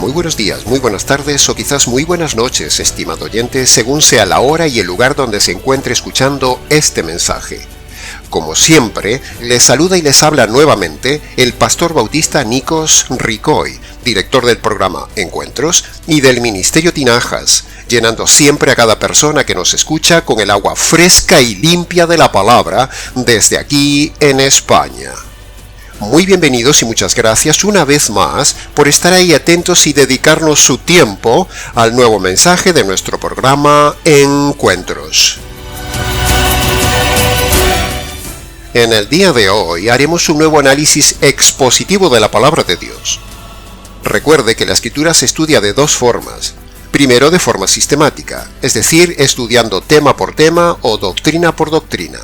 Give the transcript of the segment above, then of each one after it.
muy buenos días, muy buenas tardes o quizás muy buenas noches, estimado oyente, según sea la hora y el lugar donde se encuentre escuchando este mensaje. Como siempre, les saluda y les habla nuevamente el pastor bautista Nikos Ricoy, director del programa Encuentros y del Ministerio Tinajas, llenando siempre a cada persona que nos escucha con el agua fresca y limpia de la palabra desde aquí en España. Muy bienvenidos y muchas gracias una vez más por estar ahí atentos y dedicarnos su tiempo al nuevo mensaje de nuestro programa Encuentros. En el día de hoy haremos un nuevo análisis expositivo de la palabra de Dios. Recuerde que la escritura se estudia de dos formas. Primero, de forma sistemática, es decir, estudiando tema por tema o doctrina por doctrina.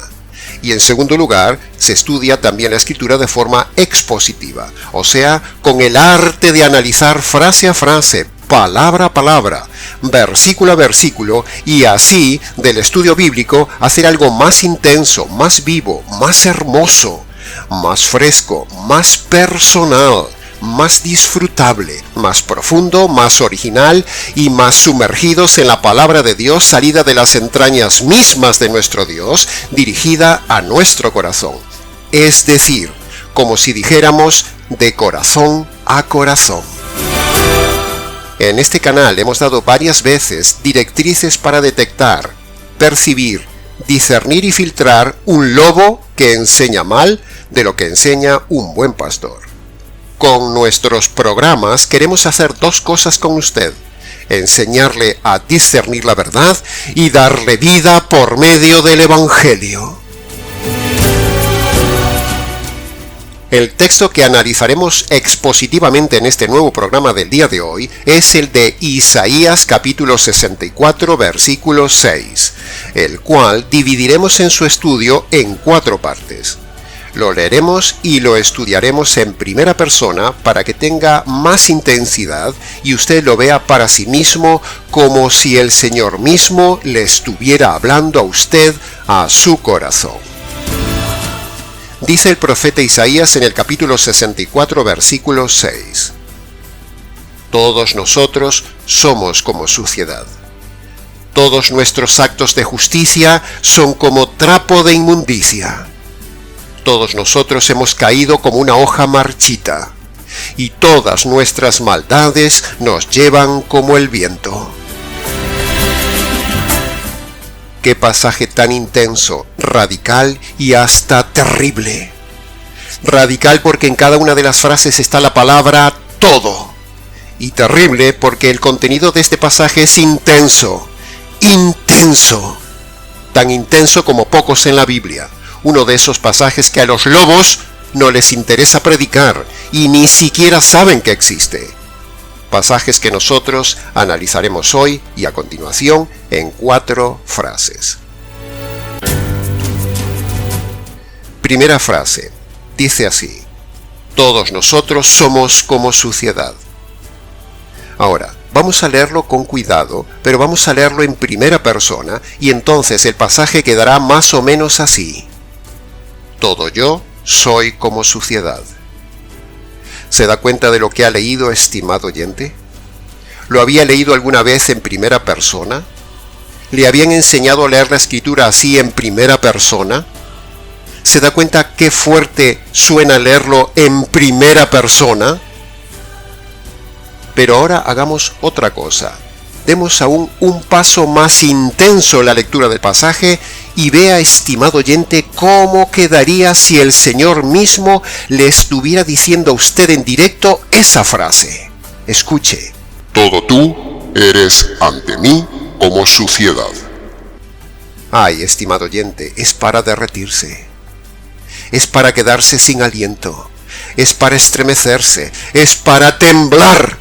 Y en segundo lugar, se estudia también la escritura de forma expositiva, o sea, con el arte de analizar frase a frase, palabra a palabra, versículo a versículo, y así, del estudio bíblico, hacer algo más intenso, más vivo, más hermoso, más fresco, más personal, más disfrutable, más profundo, más original y más sumergidos en la palabra de Dios salida de las entrañas mismas de nuestro Dios, dirigida a nuestro corazón. Es decir, como si dijéramos de corazón a corazón. En este canal hemos dado varias veces directrices para detectar, percibir, discernir y filtrar un lobo que enseña mal de lo que enseña un buen pastor. Con nuestros programas queremos hacer dos cosas con usted: enseñarle a discernir la verdad y darle vida por medio del Evangelio. El texto que analizaremos expositivamente en este nuevo programa del día de hoy es el de Isaías capítulo 64 versículo 6, el cual dividiremos en su estudio en 4 partes. Lo leeremos y lo estudiaremos en primera persona para que tenga más intensidad y usted lo vea para sí mismo como si el Señor mismo le estuviera hablando a usted a su corazón. Dice el profeta Isaías en el capítulo 64 versículo 6: Todos nosotros somos como suciedad. Todos nuestros actos de justicia son como trapo de inmundicia. Todos nosotros hemos caído como una hoja marchita, y todas nuestras maldades nos llevan como el viento. ¡Qué pasaje tan intenso, radical y hasta terrible! Radical porque en cada una de las frases está la palabra todo, y terrible porque el contenido de este pasaje es intenso, tan intenso como pocos en la Biblia. Uno de esos pasajes que a los lobos no les interesa predicar y ni siquiera saben que existe. Pasajes que nosotros analizaremos hoy y a continuación en 4 frases. Primera frase, dice así: todos nosotros somos como suciedad. Ahora, vamos a leerlo con cuidado, pero vamos a leerlo en primera persona y entonces el pasaje quedará más o menos así: todo yo soy como suciedad. ¿Se da cuenta de lo que ha leído, estimado oyente? ¿Lo había leído alguna vez en primera persona? ¿Le habían enseñado a leer la escritura así en primera persona? ¿Se da cuenta qué fuerte suena leerlo en primera persona? Pero ahora hagamos otra cosa. Demos aún un paso más intenso en la lectura del pasaje y vea, estimado oyente, cómo quedaría si el Señor mismo le estuviera diciendo a usted en directo esa frase. Escuche. Todo tú eres ante mí como suciedad. Ay, estimado oyente, es para derretirse. Es para quedarse sin aliento. Es para estremecerse. Es para temblar.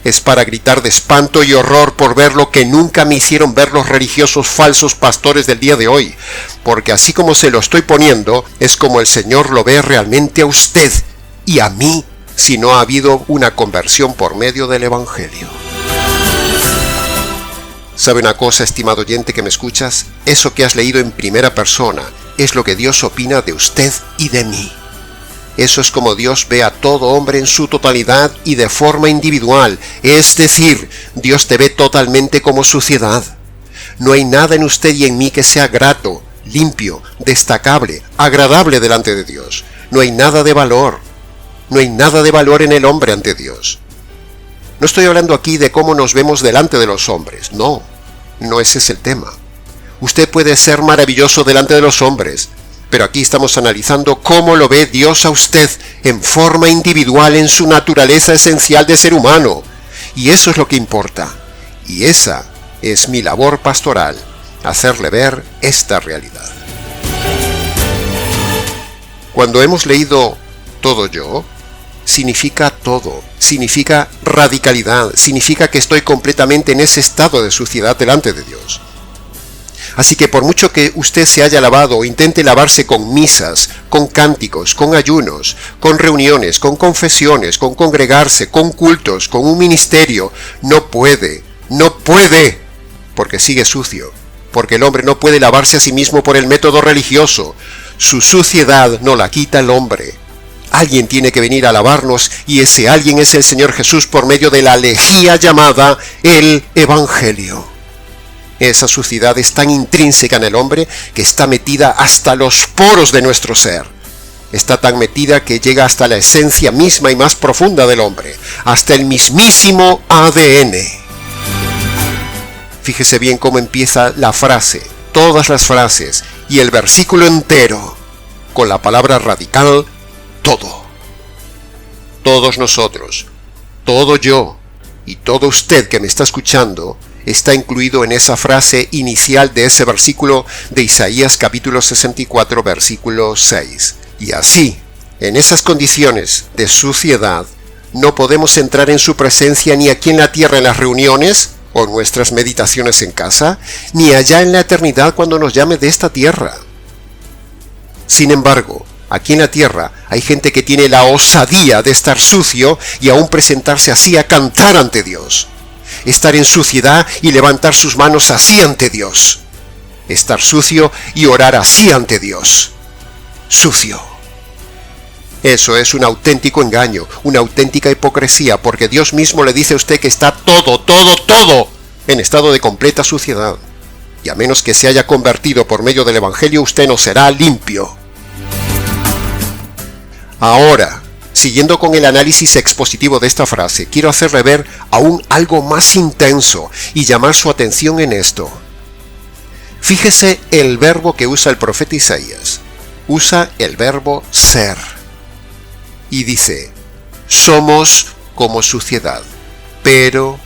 Es para gritar de espanto y horror por ver lo que nunca me hicieron ver los religiosos falsos pastores del día de hoy, porque así como se lo estoy poniendo, es como el Señor lo ve realmente a usted y a mí, si no ha habido una conversión por medio del Evangelio. ¿Sabe una cosa, estimado oyente que me escuchas? Eso que has leído en primera persona es lo que Dios opina de usted y de mí. Eso es como Dios ve a todo hombre en su totalidad y de forma individual. Es decir, Dios te ve totalmente como suciedad. No hay nada en usted y en mí que sea grato, limpio, destacable, agradable delante de Dios. No hay nada de valor. No hay nada de valor en el hombre ante Dios. No estoy hablando aquí de cómo nos vemos delante de los hombres. No, no ese es el tema. Usted puede ser maravilloso delante de los hombres, pero aquí estamos analizando cómo lo ve Dios a usted en forma individual en su naturaleza esencial de ser humano. Y eso es lo que importa. Y esa es mi labor pastoral, hacerle ver esta realidad. Cuando hemos leído todo yo, significa todo, significa radicalidad, significa que estoy completamente en ese estado de suciedad delante de Dios. Así que por mucho que usted se haya lavado o intente lavarse con misas, con cánticos, con ayunos, con reuniones, con confesiones, con congregarse, con cultos, con un ministerio, no puede, porque sigue sucio, porque el hombre no puede lavarse a sí mismo por el método religioso. Su suciedad no la quita el hombre. Alguien tiene que venir a lavarnos y ese alguien es el Señor Jesús por medio de la lejía llamada el Evangelio. Esa suciedad es tan intrínseca en el hombre que está metida hasta los poros de nuestro ser. Está tan metida que llega hasta la esencia misma y más profunda del hombre, hasta el mismísimo ADN. Fíjese bien cómo empieza la frase, todas las frases y el versículo entero, con la palabra radical, todo. Todos nosotros, todo yo y todo usted que me está escuchando, está incluido en esa frase inicial de ese versículo de Isaías capítulo 64, versículo 6. Y así, en esas condiciones de suciedad, no podemos entrar en su presencia ni aquí en la tierra en las reuniones o nuestras meditaciones en casa, ni allá en la eternidad cuando nos llame de esta tierra. Sin embargo, aquí en la tierra hay gente que tiene la osadía de estar sucio y aún presentarse así a cantar ante Dios. Estar en suciedad y levantar sus manos así ante Dios. Estar sucio y orar así ante Dios. Sucio. Eso es un auténtico engaño, una auténtica hipocresía, porque Dios mismo le dice a usted que está todo en estado de completa suciedad. Y a menos que se haya convertido por medio del Evangelio, usted no será limpio. Ahora, siguiendo con el análisis expositivo de esta frase, quiero hacerle ver aún algo más intenso y llamar su atención en esto. Fíjese el verbo que usa el profeta Isaías. Usa el verbo ser. Y dice, somos como suciedad, pero.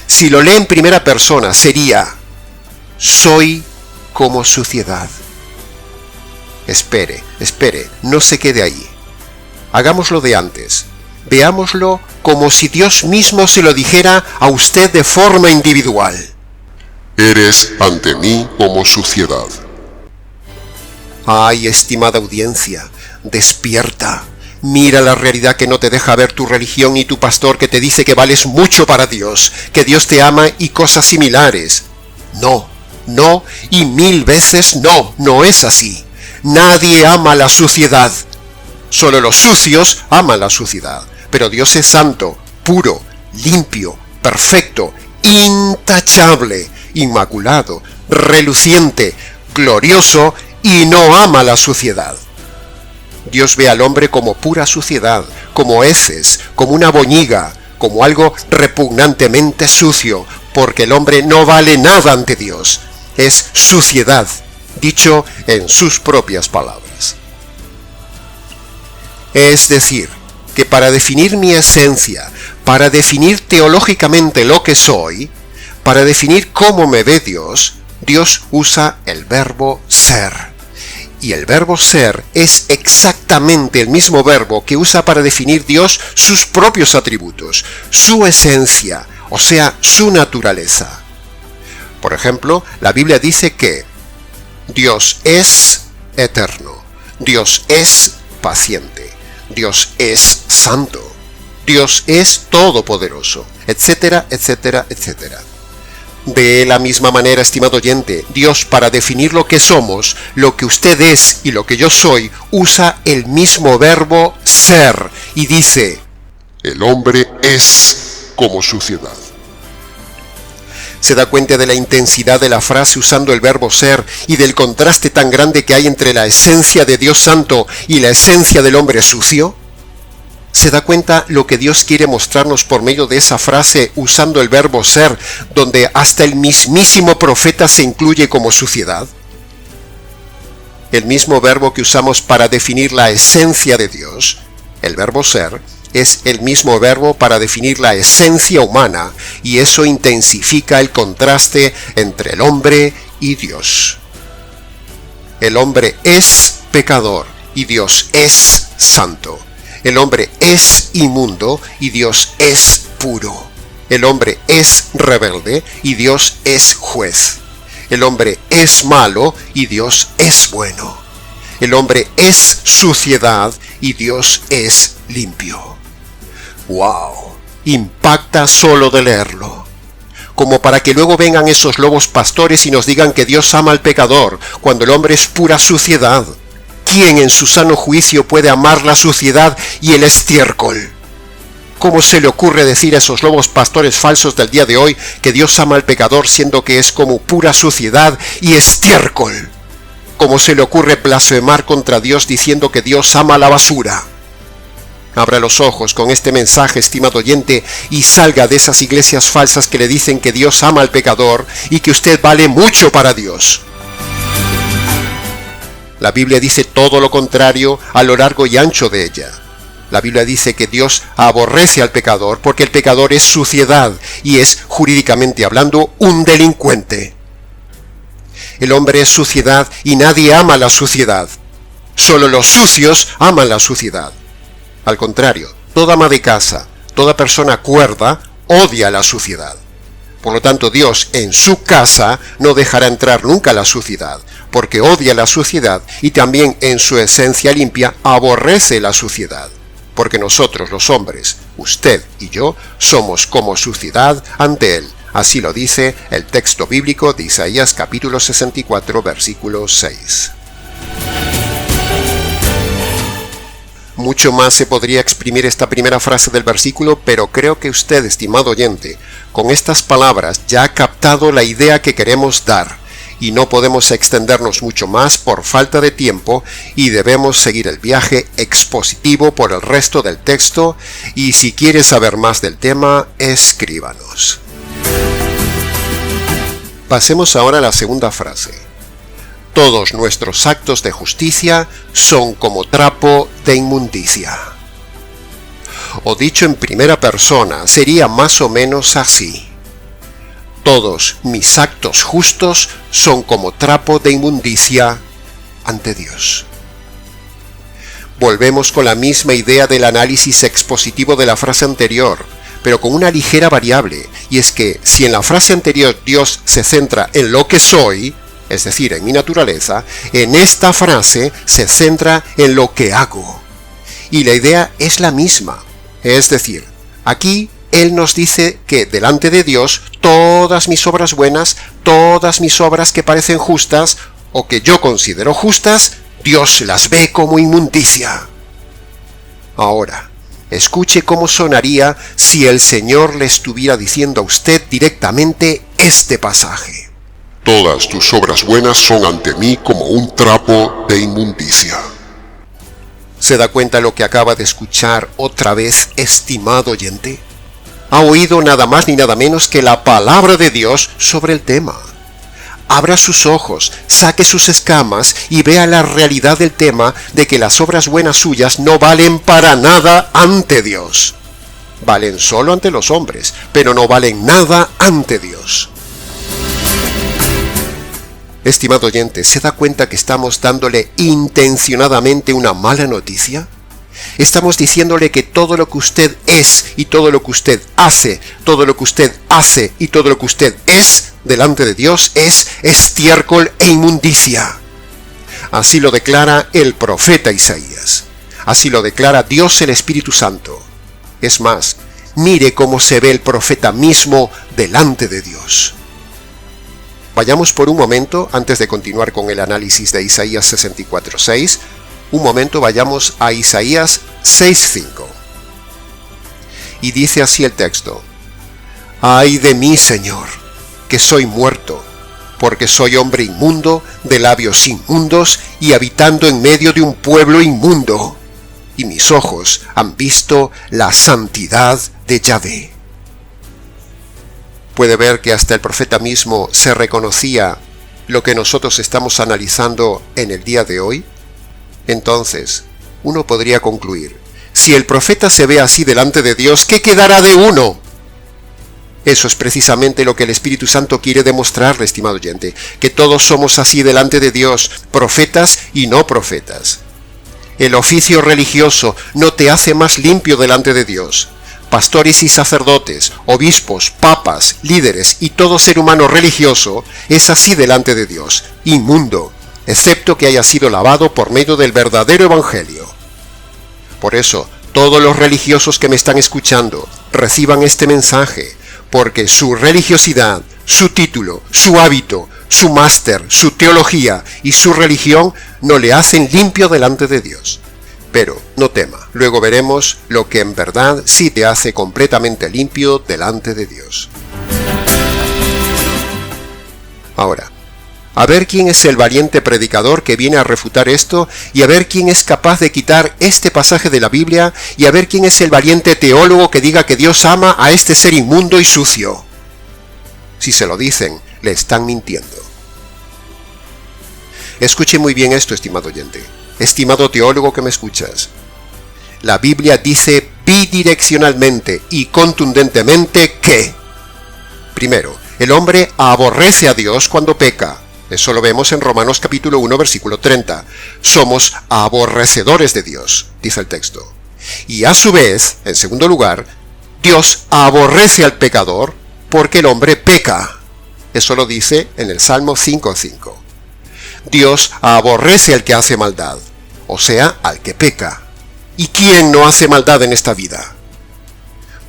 Si lo lee en primera persona sería, soy como suciedad. Espere, no se quede ahí. Hagámoslo de antes. Veámoslo como si Dios mismo se lo dijera a usted de forma individual. Eres ante mí como suciedad. Ay, estimada audiencia, despierta. Mira la realidad que no te deja ver tu religión y tu pastor que te dice que vales mucho para Dios, que Dios te ama y cosas similares. No y 1000 veces no es así. Nadie ama la suciedad. Solo los sucios aman la suciedad. Pero Dios es santo, puro, limpio, perfecto, intachable, inmaculado, reluciente, glorioso y no ama la suciedad. Dios ve al hombre como pura suciedad, como heces, como una boñiga, como algo repugnantemente sucio, porque el hombre no vale nada ante Dios. Es suciedad, dicho en sus propias palabras. Es decir, que para definir mi esencia, para definir teológicamente lo que soy, para definir cómo me ve Dios, Dios usa el verbo ser. Y el verbo ser es exactamente el mismo verbo que usa para definir Dios sus propios atributos, su esencia, o sea, su naturaleza. Por ejemplo, la Biblia dice que Dios es eterno, Dios es paciente, Dios es santo, Dios es todopoderoso, etcétera, etcétera, etcétera. De la misma manera, estimado oyente, Dios, para definir lo que somos, lo que usted es y lo que yo soy, usa el mismo verbo ser y dice: el hombre es como suciedad. ¿Se da cuenta de la intensidad de la frase usando el verbo ser y del contraste tan grande que hay entre la esencia de Dios Santo y la esencia del hombre sucio? ¿Se da cuenta lo que Dios quiere mostrarnos por medio de esa frase usando el verbo ser, donde hasta el mismísimo profeta se incluye como suciedad? El mismo verbo que usamos para definir la esencia de Dios, el verbo ser, es el mismo verbo para definir la esencia humana, y eso intensifica el contraste entre el hombre y Dios. El hombre es pecador y Dios es santo. El hombre es inmundo y Dios es puro. El hombre es rebelde y Dios es juez. El hombre es malo y Dios es bueno. El hombre es suciedad y Dios es limpio. ¡Wow! Impacta solo de leerlo. Como para que luego vengan esos lobos pastores y nos digan que Dios ama al pecador, cuando el hombre es pura suciedad. ¿Quién en su sano juicio puede amar la suciedad y el estiércol? ¿Cómo se le ocurre decir a esos lobos pastores falsos del día de hoy que Dios ama al pecador siendo que es como pura suciedad y estiércol? ¿Cómo se le ocurre blasfemar contra Dios diciendo que Dios ama la basura? Abra los ojos con este mensaje, estimado oyente, y salga de esas iglesias falsas que le dicen que Dios ama al pecador y que usted vale mucho para Dios. La Biblia dice todo lo contrario a lo largo y ancho de ella. La Biblia dice que Dios aborrece al pecador porque el pecador es suciedad y es, jurídicamente hablando, un delincuente. El hombre es suciedad y nadie ama la suciedad. Solo los sucios aman la suciedad. Al contrario, toda ama de casa, toda persona cuerda, odia la suciedad. Por lo tanto, Dios en su casa no dejará entrar nunca la suciedad, porque odia la suciedad y también en su esencia limpia aborrece la suciedad. Porque nosotros los hombres, usted y yo, somos como suciedad ante Él. Así lo dice el texto bíblico de Isaías capítulo 64, versículo 6. Mucho más se podría exprimir esta primera frase del versículo, pero creo que usted, estimado oyente, con estas palabras ya ha captado la idea que queremos dar, y no podemos extendernos mucho más por falta de tiempo, y debemos seguir el viaje expositivo por el resto del texto, y si quiere saber más del tema, escríbanos. Pasemos ahora a la segunda frase. Todos nuestros actos de justicia son como trapo de inmundicia. O dicho en primera persona, sería más o menos así. Todos mis actos justos son como trapo de inmundicia ante Dios. Volvemos con la misma idea del análisis expositivo de la frase anterior, pero con una ligera variable, y es que si en la frase anterior Dios se centra en lo que soy, es decir, en mi naturaleza, en esta frase se centra en lo que hago. Y la idea es la misma, es decir, aquí Él nos dice que delante de Dios todas mis obras buenas, todas mis obras que parecen justas, o que yo considero justas, Dios las ve como inmundicia. Ahora, escuche cómo sonaría si el Señor le estuviera diciendo a usted directamente este pasaje. Todas tus obras buenas son ante mí como un trapo de inmundicia. ¿Se da cuenta lo que acaba de escuchar otra vez, estimado oyente? Ha oído nada más ni nada menos que la palabra de Dios sobre el tema. Abra sus ojos, saque sus escamas y vea la realidad del tema de que las obras buenas suyas no valen para nada ante Dios. Valen solo ante los hombres, pero no valen nada ante Dios. Estimado oyente, ¿se da cuenta que estamos dándole intencionadamente una mala noticia? Estamos diciéndole que todo lo que usted es y todo lo que usted hace, todo lo que usted hace y todo lo que usted es delante de Dios es estiércol e inmundicia. Así lo declara el profeta Isaías. Así lo declara Dios el Espíritu Santo. Es más, mire cómo se ve el profeta mismo delante de Dios. Vayamos por un momento, antes de continuar con el análisis de Isaías 64:6, un momento vayamos a Isaías 6:5. Y dice así el texto: ¡Ay de mí, Señor, que soy muerto, porque soy hombre inmundo, de labios inmundos, y habitando en medio de un pueblo inmundo! Y mis ojos han visto la santidad de Yahvé. Puede ver que hasta el profeta mismo se reconocía lo que nosotros estamos analizando en el día de hoy. Entonces, uno podría concluir, si el profeta se ve así delante de Dios, ¿qué quedará de uno? Eso es precisamente lo que el Espíritu Santo quiere demostrarle, estimado oyente, que todos somos así delante de Dios, profetas y no profetas. El oficio religioso no te hace más limpio delante de Dios. Pastores y sacerdotes, obispos, papas, líderes y todo ser humano religioso es así delante de Dios, inmundo, excepto que haya sido lavado por medio del verdadero evangelio. Por eso, todos los religiosos que me están escuchando, reciban este mensaje, porque su religiosidad, su título, su hábito, su máster, su teología y su religión no le hacen limpio delante de Dios. Pero no tema, luego veremos lo que en verdad sí te hace completamente limpio delante de Dios. Ahora, a ver quién es el valiente predicador que viene a refutar esto, y a ver quién es capaz de quitar este pasaje de la Biblia, y a ver quién es el valiente teólogo que diga que Dios ama a este ser inmundo y sucio. Si se lo dicen, le están mintiendo. Escuche muy bien esto, estimado oyente, estimado teólogo que me escuchas. La Biblia dice bidireccionalmente y contundentemente que, primero, el hombre aborrece a Dios cuando peca. Eso lo vemos en Romanos capítulo 1, versículo 30. Somos aborrecedores de Dios, dice el texto. Y a su vez, en segundo lugar, Dios aborrece al pecador porque el hombre peca. Eso lo dice en el Salmo 5:5. Dios aborrece al que hace maldad, o sea, al que peca. ¿Y quién no hace maldad en esta vida?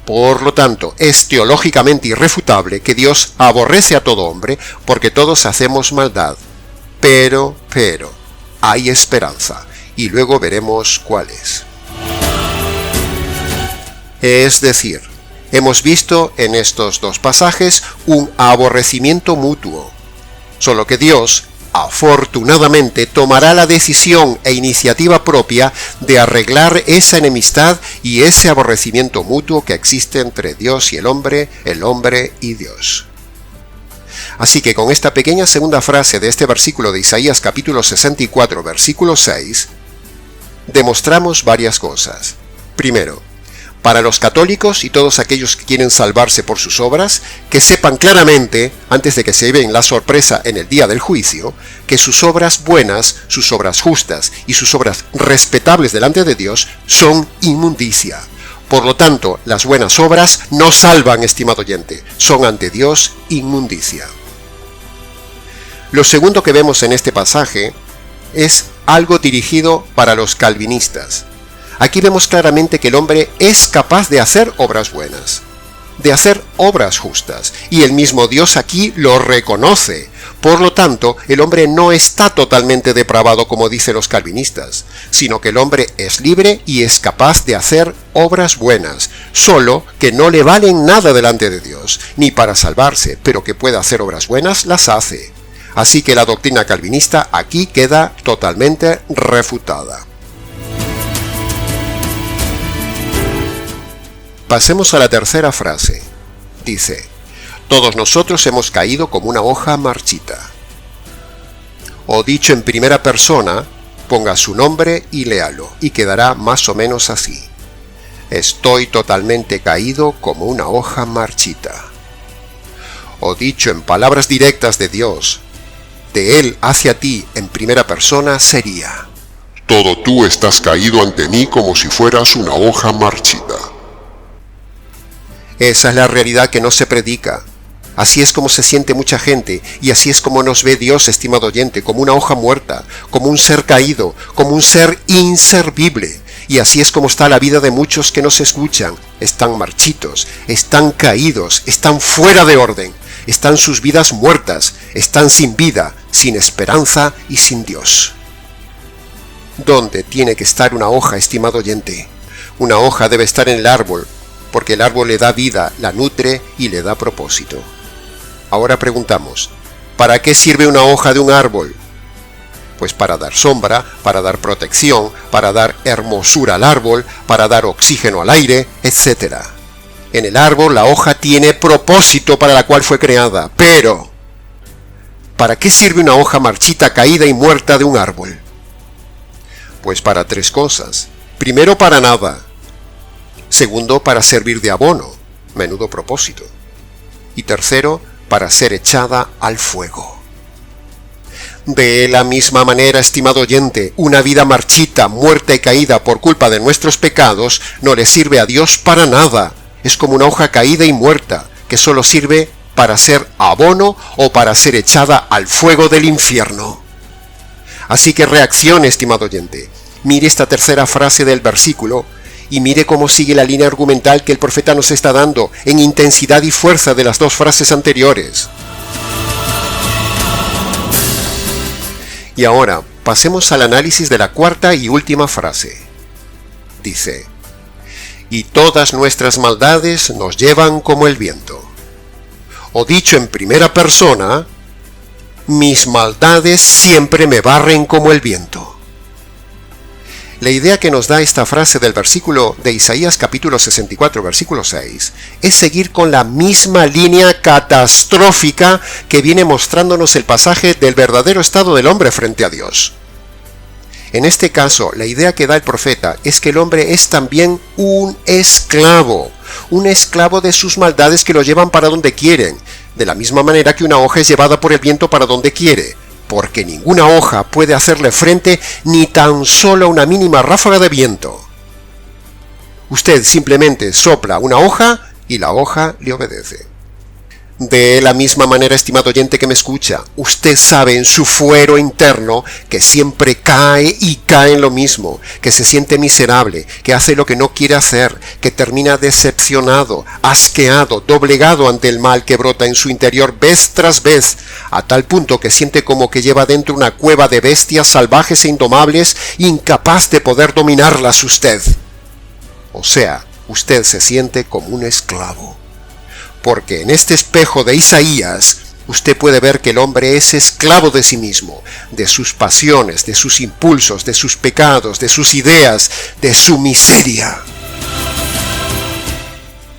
Por lo tanto, es teológicamente irrefutable que Dios aborrece a todo hombre porque todos hacemos maldad. Pero, hay esperanza, y luego veremos cuál es. Es decir, hemos visto en estos dos pasajes un aborrecimiento mutuo, solo que Dios, afortunadamente, tomará la decisión e iniciativa propia de arreglar esa enemistad y ese aborrecimiento mutuo que existe entre Dios y el hombre y Dios. Así que con esta pequeña segunda frase de este versículo de Isaías capítulo 64, versículo 6, demostramos varias cosas. Primero, para los católicos y todos aquellos que quieren salvarse por sus obras, que sepan claramente, antes de que se lleven la sorpresa en el día del juicio, que sus obras buenas, sus obras justas y sus obras respetables delante de Dios son inmundicia. Por lo tanto, las buenas obras no salvan, estimado oyente, son ante Dios inmundicia. Lo segundo que vemos en este pasaje es algo dirigido para los calvinistas. Aquí vemos claramente que el hombre es capaz de hacer obras buenas, de hacer obras justas, y el mismo Dios aquí lo reconoce. Por lo tanto, el hombre no está totalmente depravado como dicen los calvinistas, sino que el hombre es libre y es capaz de hacer obras buenas, solo que no le valen nada delante de Dios, ni para salvarse, pero que puede hacer obras buenas, las hace. Así que la doctrina calvinista aquí queda totalmente refutada. Pasemos a la tercera frase. Dice: todos nosotros hemos caído como una hoja marchita. O dicho en primera persona, ponga su nombre y léalo, y quedará más o menos así: estoy totalmente caído como una hoja marchita. O dicho en palabras directas de Dios, de Él hacia ti en primera persona, sería: todo tú estás caído ante mí como si fueras una hoja marchita. Esa es la realidad que no se predica. Así es como se siente mucha gente, y así es como nos ve Dios, estimado oyente, como una hoja muerta, como un ser caído, como un ser inservible. Y así es como está la vida de muchos que nos escuchan. Están marchitos, están caídos, están fuera de orden, están sus vidas muertas, están sin vida, sin esperanza y sin Dios. ¿Dónde tiene que estar una hoja, estimado oyente? Una hoja debe estar en el árbol, porque el árbol le da vida, la nutre y le da propósito. Ahora preguntamos, ¿para qué sirve una hoja de un árbol? Pues para dar sombra, para dar protección, para dar hermosura al árbol, para dar oxígeno al aire, etc. En el árbol la hoja tiene propósito para la cual fue creada, pero ¿para qué sirve una hoja marchita, caída y muerta de un árbol? Pues para tres cosas. Primero, para nada. Segundo, para servir de abono, menudo propósito. Y tercero, para ser echada al fuego. De la misma manera, estimado oyente, una vida marchita, muerta y caída por culpa de nuestros pecados no le sirve a Dios para nada. Es como una hoja caída y muerta, que solo sirve para ser abono o para ser echada al fuego del infierno. Así que reaccione, estimado oyente. Mire esta tercera frase del versículo y mire cómo sigue la línea argumental que el profeta nos está dando en intensidad y fuerza de las dos frases anteriores. Y ahora, pasemos al análisis de la cuarta y última frase. Dice, y todas nuestras maldades nos llevan como el viento. O dicho en primera persona, mis maldades siempre me barren como el viento. La idea que nos da esta frase del versículo de Isaías capítulo 64, versículo 6, es seguir con la misma línea catastrófica que viene mostrándonos el pasaje del verdadero estado del hombre frente a Dios. En este caso, la idea que da el profeta es que el hombre es también un esclavo de sus maldades que lo llevan para donde quieren, de la misma manera que una hoja es llevada por el viento para donde quiere, porque ninguna hoja puede hacerle frente ni tan solo a una mínima ráfaga de viento. Usted simplemente sopla una hoja y la hoja le obedece. De la misma manera, estimado oyente que me escucha, usted sabe en su fuero interno que siempre cae y cae en lo mismo, que se siente miserable, que hace lo que no quiere hacer, que termina decepcionado, asqueado, doblegado ante el mal que brota en su interior vez tras vez, a tal punto que siente como que lleva dentro una cueva de bestias salvajes e indomables, incapaz de poder dominarlas usted. O sea, usted se siente como un esclavo. Porque en este espejo de Isaías, usted puede ver que el hombre es esclavo de sí mismo, de sus pasiones, de sus impulsos, de sus pecados, de sus ideas, de su miseria.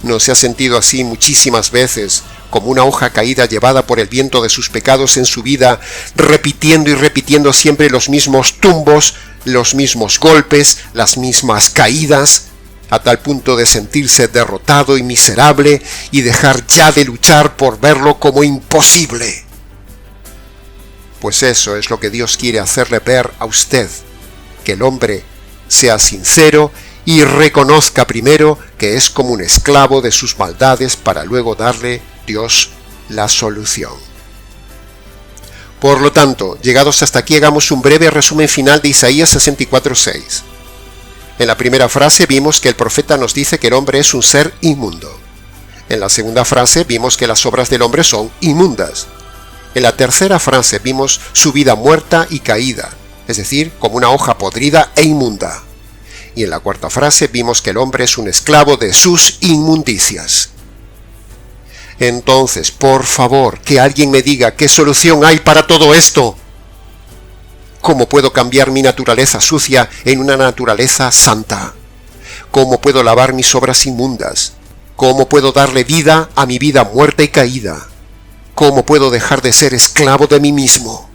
¿No se ha sentido así muchísimas veces, como una hoja caída llevada por el viento de sus pecados en su vida, repitiendo y repitiendo siempre los mismos tumbos, los mismos golpes, las mismas caídas, a tal punto de sentirse derrotado y miserable y dejar ya de luchar por verlo como imposible? Pues eso es lo que Dios quiere hacerle ver a usted, que el hombre sea sincero y reconozca primero que es como un esclavo de sus maldades para luego darle Dios la solución. Por lo tanto, llegados hasta aquí, hagamos un breve resumen final de Isaías 64:6. En la primera frase vimos que el profeta nos dice que el hombre es un ser inmundo. En la segunda frase vimos que las obras del hombre son inmundas. En la tercera frase vimos su vida muerta y caída, es decir, como una hoja podrida e inmunda. Y en la cuarta frase vimos que el hombre es un esclavo de sus inmundicias. Entonces, por favor, que alguien me diga qué solución hay para todo esto. ¿Cómo puedo cambiar mi naturaleza sucia en una naturaleza santa? ¿Cómo puedo lavar mis obras inmundas? ¿Cómo puedo darle vida a mi vida muerta y caída? ¿Cómo puedo dejar de ser esclavo de mí mismo?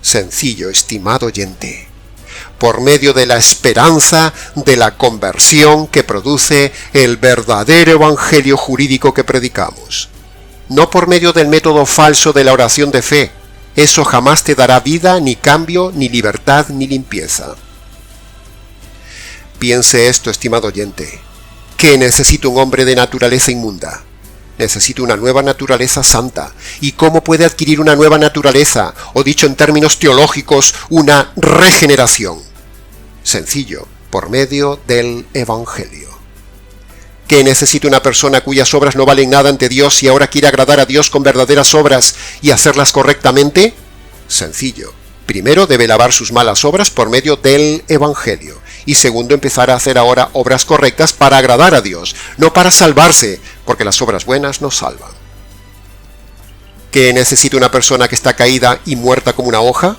Sencillo, estimado oyente. Por medio de la esperanza de la conversión que produce el verdadero evangelio jurídico que predicamos. No por medio del método falso de la oración de fe. Eso jamás te dará vida, ni cambio, ni libertad, ni limpieza. Piense esto, estimado oyente. ¿Qué necesita un hombre de naturaleza inmunda? Necesita una nueva naturaleza santa. ¿Y cómo puede adquirir una nueva naturaleza? O dicho en términos teológicos, una regeneración. Sencillo, por medio del Evangelio. ¿Qué necesita una persona cuyas obras no valen nada ante Dios y ahora quiere agradar a Dios con verdaderas obras y hacerlas correctamente? Sencillo. Primero debe lavar sus malas obras por medio del Evangelio. Y segundo, empezar a hacer ahora obras correctas para agradar a Dios, no para salvarse, porque las obras buenas no salvan. ¿Qué necesita una persona que está caída y muerta como una hoja?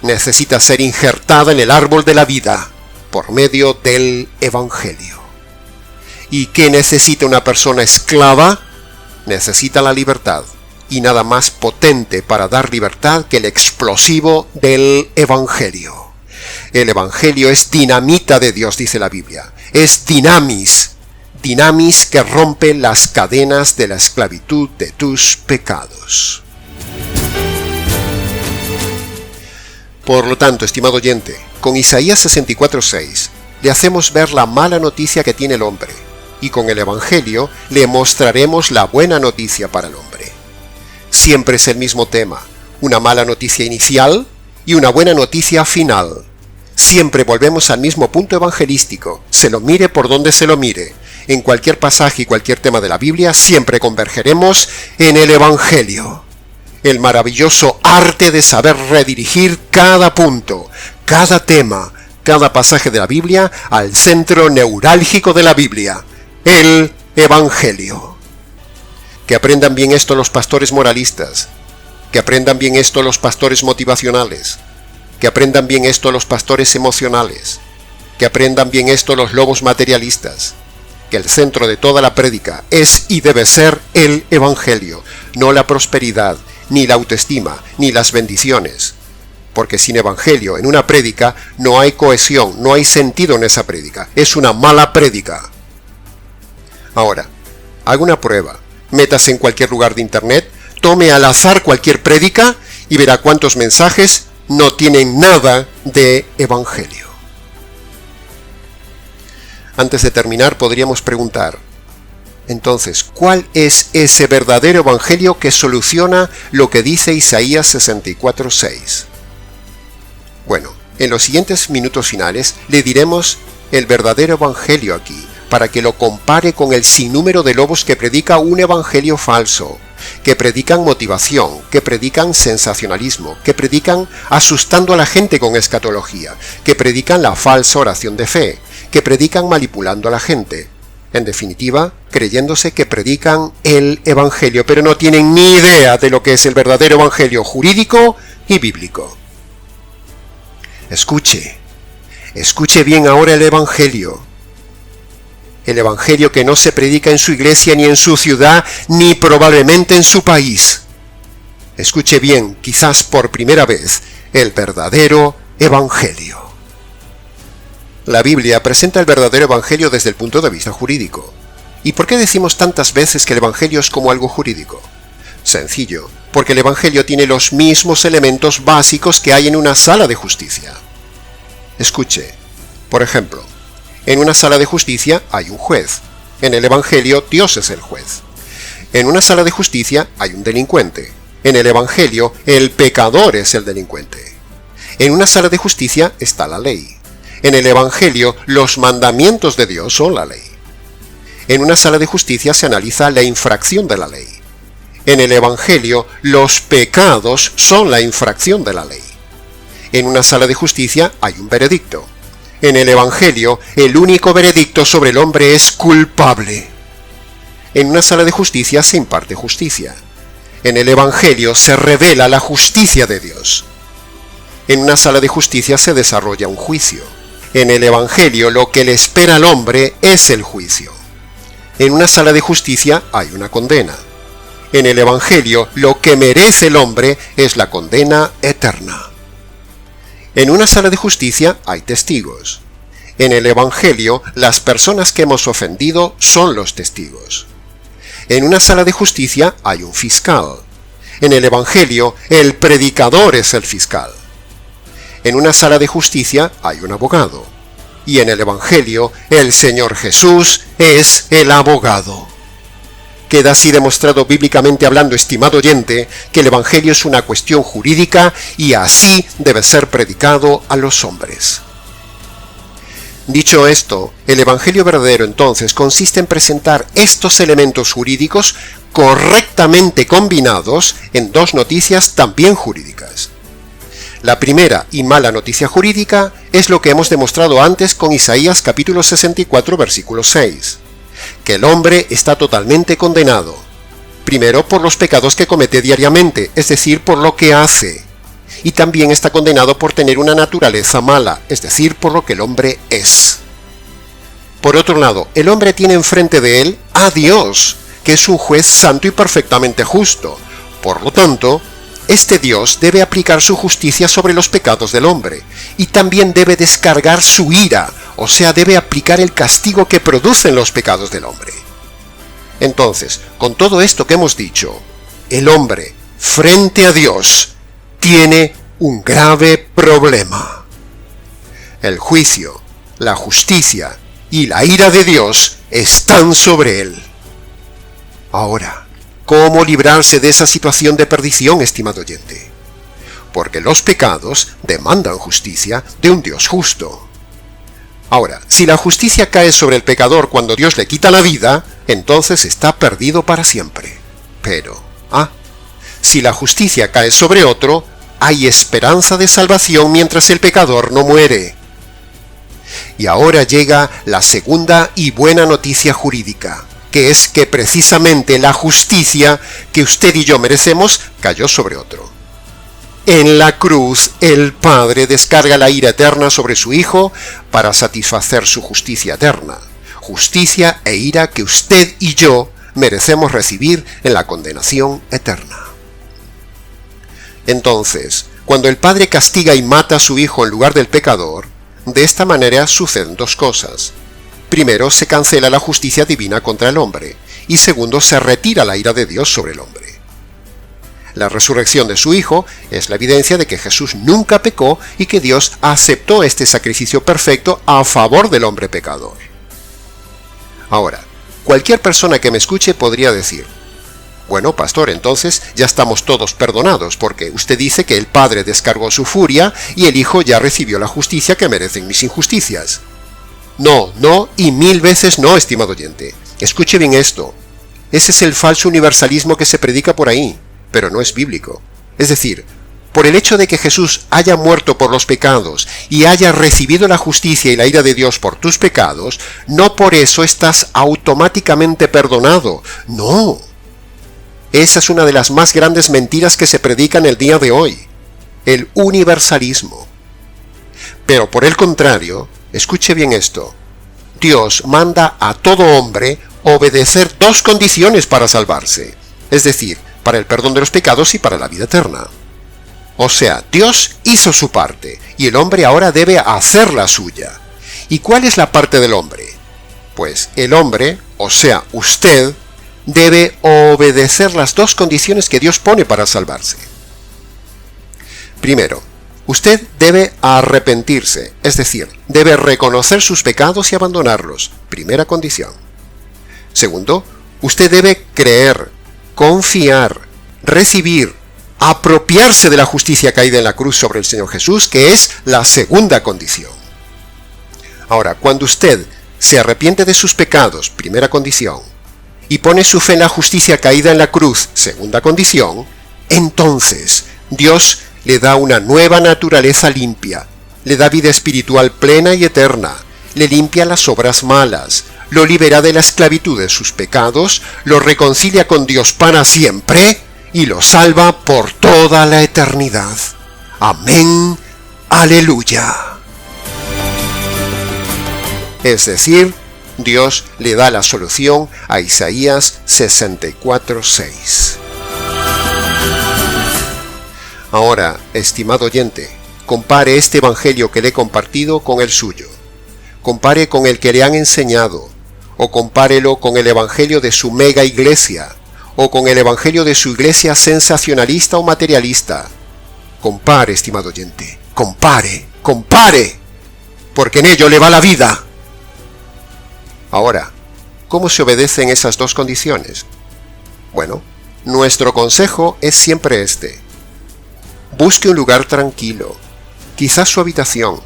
Necesita ser injertada en el árbol de la vida por medio del Evangelio. ¿Y qué necesita una persona esclava? Necesita la libertad. Y nada más potente para dar libertad que el explosivo del Evangelio. El Evangelio es dinamita de Dios, dice la Biblia. Es dinamis que rompe las cadenas de la esclavitud de tus pecados. Por lo tanto, estimado oyente, con Isaías 64:6 le hacemos ver la mala noticia que tiene el hombre, y con el Evangelio le mostraremos la buena noticia para el hombre. Siempre es el mismo tema, una mala noticia inicial y una buena noticia final. Siempre volvemos al mismo punto evangelístico, se lo mire por donde se lo mire. En cualquier pasaje y cualquier tema de la Biblia siempre convergeremos en el Evangelio. El maravilloso arte de saber redirigir cada punto, cada tema, cada pasaje de la Biblia al centro neurálgico de la Biblia, el Evangelio. Que aprendan bien esto los pastores moralistas, que aprendan bien esto los pastores motivacionales, que aprendan bien esto los pastores emocionales, que aprendan bien esto los lobos materialistas, que el centro de toda la prédica es y debe ser el Evangelio, no la prosperidad, ni la autoestima, ni las bendiciones. Porque sin Evangelio en una prédica no hay cohesión, no hay sentido en esa prédica, es una mala prédica. Ahora, haga una prueba, métase en cualquier lugar de internet, tome al azar cualquier prédica y verá cuántos mensajes no tienen nada de Evangelio. Antes de terminar, podríamos preguntar, entonces, ¿cuál es ese verdadero Evangelio que soluciona lo que dice Isaías 64:6? Bueno, en los siguientes minutos finales le diremos el verdadero Evangelio aquí, para que lo compare con el sinnúmero de lobos que predica un evangelio falso, que predican motivación, que predican sensacionalismo, que predican asustando a la gente con escatología, que predican la falsa oración de fe, que predican manipulando a la gente. En definitiva, creyéndose que predican el evangelio, pero no tienen ni idea de lo que es el verdadero evangelio jurídico y bíblico. Escuche bien ahora el evangelio. El evangelio que no se predica en su iglesia, ni en su ciudad, ni probablemente en su país. Escuche bien, quizás por primera vez, el verdadero evangelio. La Biblia presenta el verdadero evangelio desde el punto de vista jurídico. ¿Y por qué decimos tantas veces que el evangelio es como algo jurídico? Sencillo, porque el evangelio tiene los mismos elementos básicos que hay en una sala de justicia. Escuche, por ejemplo, en una sala de justicia hay un juez. En el Evangelio, Dios es el juez. En una sala de justicia hay un delincuente. En el Evangelio, el pecador es el delincuente. En una sala de justicia está la ley. En el Evangelio, los mandamientos de Dios son la ley. En una sala de justicia se analiza la infracción de la ley. En el Evangelio, los pecados son la infracción de la ley. En una sala de justicia hay un veredicto. En el Evangelio, el único veredicto sobre el hombre es culpable. En una sala de justicia se imparte justicia. En el Evangelio se revela la justicia de Dios. En una sala de justicia se desarrolla un juicio. En el Evangelio lo que le espera al hombre es el juicio. En una sala de justicia hay una condena. En el Evangelio lo que merece el hombre es la condena eterna. En una sala de justicia hay testigos. En el Evangelio, las personas que hemos ofendido son los testigos. En una sala de justicia hay un fiscal. En el Evangelio, el predicador es el fiscal. En una sala de justicia hay un abogado. Y en el Evangelio, el Señor Jesús es el abogado. Queda así demostrado bíblicamente hablando, estimado oyente, que el Evangelio es una cuestión jurídica y así debe ser predicado a los hombres. Dicho esto, el Evangelio verdadero entonces consiste en presentar estos elementos jurídicos correctamente combinados en dos noticias también jurídicas. La primera y mala noticia jurídica es lo que hemos demostrado antes con Isaías capítulo 64 versículo 6, que el hombre está totalmente condenado, primero por los pecados que comete diariamente, es decir, por lo que hace, y también está condenado por tener una naturaleza mala, es decir, por lo que el hombre es. Por otro lado, el hombre tiene enfrente de él a Dios, que es un juez santo y perfectamente justo. Por lo tanto, este Dios debe aplicar su justicia sobre los pecados del hombre, y también debe descargar su ira, o sea, debe aplicar el castigo que producen los pecados del hombre. Entonces, con todo esto que hemos dicho, el hombre, frente a Dios, tiene un grave problema. El juicio, la justicia y la ira de Dios están sobre él. Ahora, ¿cómo librarse de esa situación de perdición, estimado oyente? Porque los pecados demandan justicia de un Dios justo. Ahora, si la justicia cae sobre el pecador cuando Dios le quita la vida, entonces está perdido para siempre. Pero, si la justicia cae sobre otro, hay esperanza de salvación mientras el pecador no muere. Y ahora llega la segunda y buena noticia jurídica, que es que precisamente la justicia que usted y yo merecemos cayó sobre otro. En la cruz, el Padre descarga la ira eterna sobre su Hijo para satisfacer su justicia eterna, justicia e ira que usted y yo merecemos recibir en la condenación eterna. Entonces, cuando el Padre castiga y mata a su Hijo en lugar del pecador, de esta manera suceden dos cosas. Primero, se cancela la justicia divina contra el hombre, y segundo, se retira la ira de Dios sobre el hombre. La resurrección de su Hijo es la evidencia de que Jesús nunca pecó y que Dios aceptó este sacrificio perfecto a favor del hombre pecador. Ahora, cualquier persona que me escuche podría decir: bueno, pastor, entonces ya estamos todos perdonados, porque usted dice que el Padre descargó su furia y el Hijo ya recibió la justicia que merecen mis injusticias. No, no y 1000 veces no, estimado oyente. Escuche bien esto. Ese es el falso universalismo que se predica por ahí, pero no es bíblico. Es decir, por el hecho de que Jesús haya muerto por los pecados y haya recibido la justicia y la ira de Dios por tus pecados, no por eso estás automáticamente perdonado. No. Esa es una de las más grandes mentiras que se predican el día de hoy, el universalismo. Pero por el contrario, escuche bien esto, Dios manda a todo hombre obedecer dos condiciones para salvarse, es decir, para el perdón de los pecados y para la vida eterna. O sea, Dios hizo su parte y el hombre ahora debe hacer la suya. ¿Y cuál es la parte del hombre? Pues el hombre, o sea, usted, debe obedecer las dos condiciones que Dios pone para salvarse. Primero, usted debe arrepentirse, es decir, debe reconocer sus pecados y abandonarlos, primera condición. Segundo, usted debe creer, confiar, recibir, apropiarse de la justicia caída en la cruz sobre el Señor Jesús, que es la segunda condición. Ahora, cuando usted se arrepiente de sus pecados, primera condición, y pone su fe en la justicia caída en la cruz, segunda condición, entonces Dios le da una nueva naturaleza limpia, le da vida espiritual plena y eterna, le limpia las obras malas, lo libera de la esclavitud de sus pecados, lo reconcilia con Dios para siempre y lo salva por toda la eternidad. Amén. Aleluya. Es decir, Dios le da la solución a Isaías 64:6. Ahora, estimado oyente, compare este evangelio que le he compartido con el suyo. Compare con el que le han enseñado, o compárelo con el evangelio de su mega iglesia, o con el evangelio de su iglesia sensacionalista o materialista. Compare, estimado oyente, compare, porque en ello le va la vida. Ahora, ¿cómo se obedecen esas dos condiciones? Bueno, nuestro consejo es siempre este. Busque un lugar tranquilo, quizás su habitación.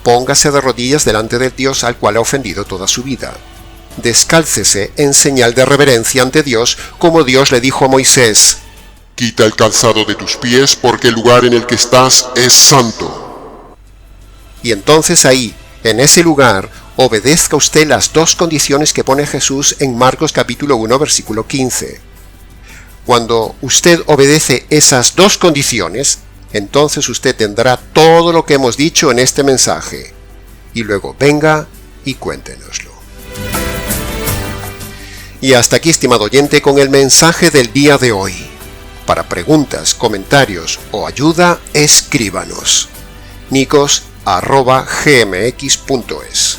póngase de rodillas delante del Dios al cual ha ofendido toda su vida. Descálcese en señal de reverencia ante Dios, como Dios le dijo a Moisés: Quita el calzado de tus pies, porque el lugar en el que estás es santo. Y entonces ahí, en ese lugar, obedezca usted las dos condiciones que pone Jesús en Marcos capítulo 1, versículo 15. Cuando usted obedece esas dos condiciones, entonces usted tendrá todo lo que hemos dicho en este mensaje. Y luego venga y cuéntenoslo. Y hasta aquí, estimado oyente, con el mensaje del día de hoy. Para preguntas, comentarios o ayuda, escríbanos. nicos@gmx.es.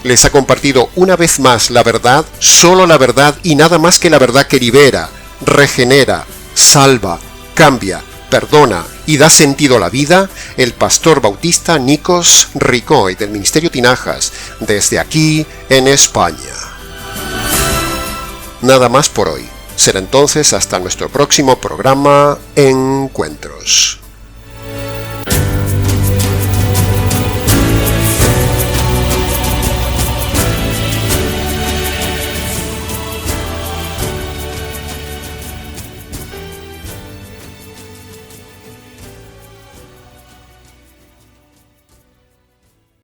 Les ha compartido una vez más la verdad, solo la verdad y nada más que la verdad que libera, regenera, salva, cambia, perdona y da sentido a la vida, el pastor bautista Nicos Ricoy del Ministerio Tinajas, desde aquí en España. Nada más por hoy. Será entonces hasta nuestro próximo programa Encuentros.